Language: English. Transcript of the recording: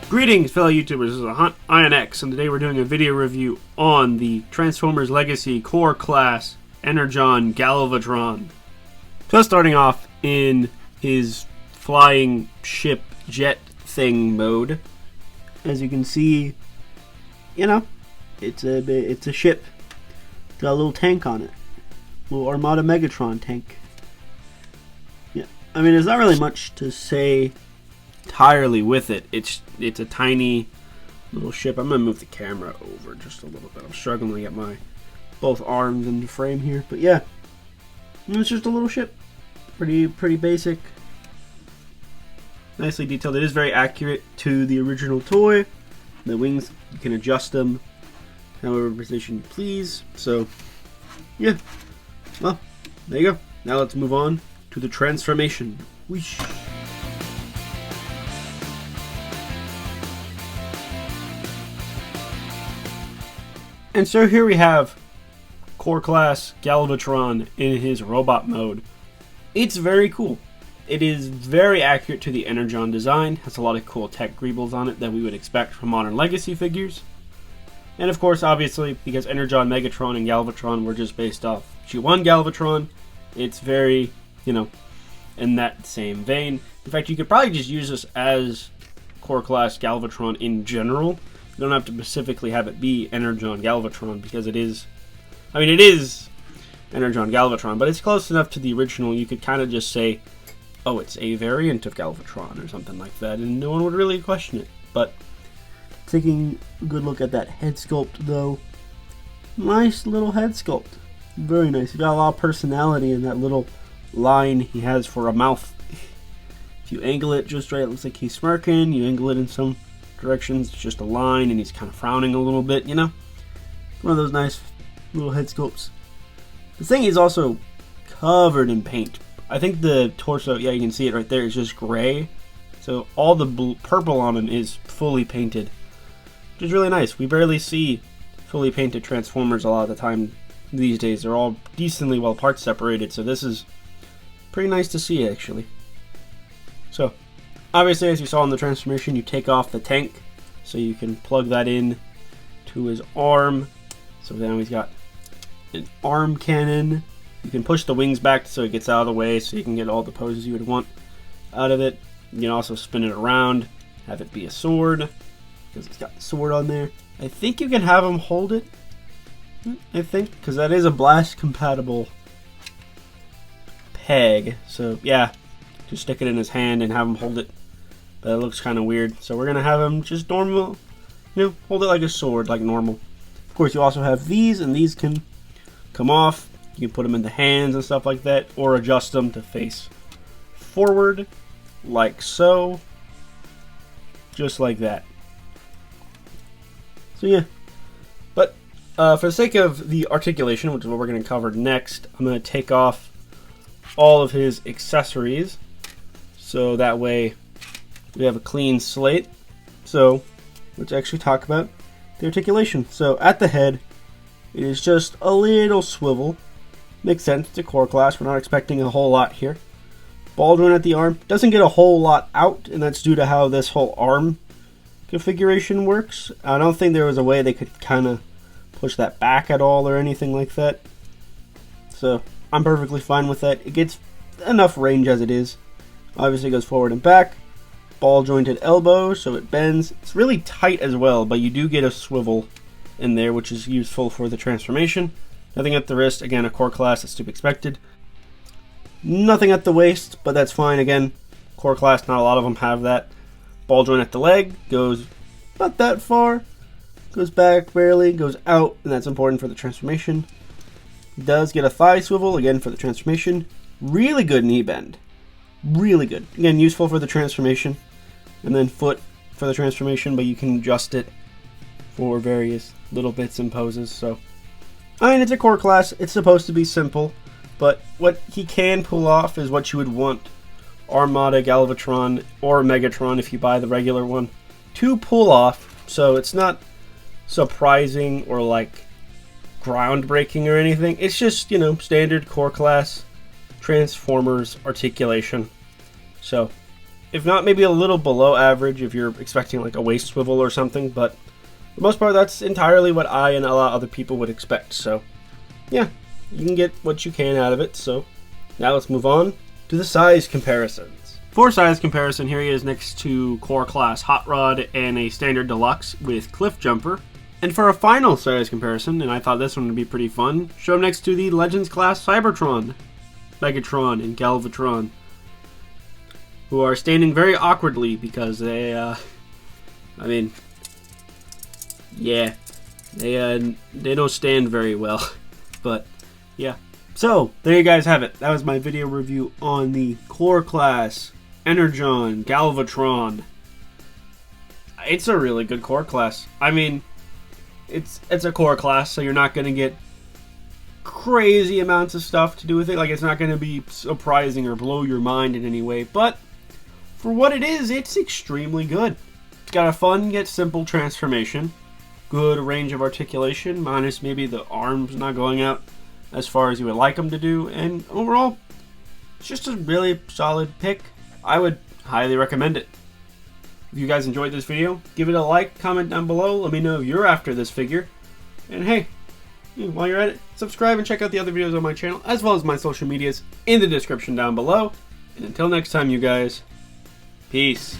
Greetings, fellow YouTubers. This is Hunt IronX, and today we're doing a video review on the Transformers Legacy Core Class Energon Galvatron. So starting off in his flying ship jet thing mode, as you can see, you know, it's a ship. It's got a little tank on it, little Armada Megatron tank. Yeah, I mean, there's not really much to say entirely with it. It's a tiny little ship. I'm gonna move the camera over just a little bit. I'm struggling to get my both arms into frame here, but yeah, it's just a little ship. Pretty basic, nicely detailed. It is very accurate to the original toy. The wings, you can adjust them however position you please. So yeah, well, there you go. Now let's move on to the transformation. Whoosh. And so here we have Core Class Galvatron in his robot mode. It's very cool. It is very accurate to the Energon design. Has a lot of cool tech greebles on it that we would expect from modern Legacy figures. And of course, obviously, because Energon, Megatron, and Galvatron were just based off G1 Galvatron, it's very, in that same vein. In fact, you could probably just use this as Core Class Galvatron in general. You don't have to specifically have it be Energon Galvatron, because it is Energon Galvatron, but it's close enough to the original. You could kind of just say, oh, it's a variant of Galvatron or something like that, and no one would really question it. But taking a good look at that head sculpt, though, nice little head sculpt, very nice. You got a lot of personality in that little line he has for a mouth. If you angle it just right, it looks like he's smirking. You angle it in some directions, it's just a line, and he's kind of frowning a little bit, One of those nice little head sculpts. The thing is also covered in paint. I think the torso, yeah, you can see it right there, is just gray. So all the purple on him is fully painted, which is really nice. We barely see fully painted Transformers a lot of the time these days. They're all decently well part separated, so this is pretty nice to see, actually. So obviously, as you saw in the transformation, you take off the tank, so you can plug that in to his arm. So now he's got an arm cannon. You can push the wings back so it gets out of the way, so you can get all the poses you would want out of it. You can also spin it around, have it be a sword, because it's got the sword on there. I think you can have him hold it, because that is a blast compatible peg. So yeah, just stick it in his hand and have him hold it. But it looks kind of weird, so we're gonna have him just normal, hold it like a sword, like normal. Of course, you also have these, and these can come off. You can put them in the hands and stuff like that, or adjust them to face forward, like so, just like that. So yeah, but for the sake of the articulation, which is what we're gonna cover next, I'm gonna take off all of his accessories, so that way we have a clean slate. So let's actually talk about the articulation. So at the head, it is just a little swivel. Makes sense, it's a core class, we're not expecting a whole lot here. Ball joint at the arm, doesn't get a whole lot out, and that's due to how this whole arm configuration works. I don't think there was a way they could kind of push that back at all or anything like that. So I'm perfectly fine with that. It gets enough range as it is. Obviously it goes forward and back. Ball jointed elbow, so it bends. It's really tight as well, but you do get a swivel in there, which is useful for the transformation. Nothing at the wrist, again, a core class, that's to be expected. Nothing at the waist, but that's fine. Again, core class, not a lot of them have that. Ball joint at the leg, goes not that far, goes back barely, goes out, and that's important for the transformation. Does get a thigh swivel, again, for the transformation. Really good knee bend. Really good. Again, useful for the transformation. And then foot for the transformation, but you can adjust it for various little bits and poses. So, I mean, it's a core class. It's supposed to be simple, but what he can pull off is what you would want Armada, Galvatron, or Megatron, if you buy the regular one, to pull off. So it's not surprising or like groundbreaking or anything. It's just, standard core class Transformers articulation. So if not, maybe a little below average if you're expecting like a waist swivel or something, but for the most part, that's entirely what I and a lot of other people would expect. So, yeah, you can get what you can out of it. So, now let's move on to the size comparisons. For size comparison, here he is next to Core Class Hot Rod and a Standard Deluxe with Cliff Jumper. And for a final size comparison, and I thought this one would be pretty fun, show him next to the Legends Class Cybertron, Megatron, and Galvatron, who are standing very awkwardly because they, they don't stand very well. But, yeah. So, there you guys have it. That was my video review on the Core Class Energon Galvatron. It's a really good core class. I mean, it's a core class, so you're not going to get crazy amounts of stuff to do with it. Like, it's not going to be surprising or blow your mind in any way, but for what it is, it's extremely good. It's got a fun yet simple transformation, good range of articulation, minus maybe the arms not going out as far as you would like them to do, and overall, it's just a really solid pick. I would highly recommend it. If you guys enjoyed this video, give it a like, comment down below, let me know if you're after this figure, and hey, while you're at it, subscribe and check out the other videos on my channel, as well as my social medias in the description down below. And until next time, you guys, peace.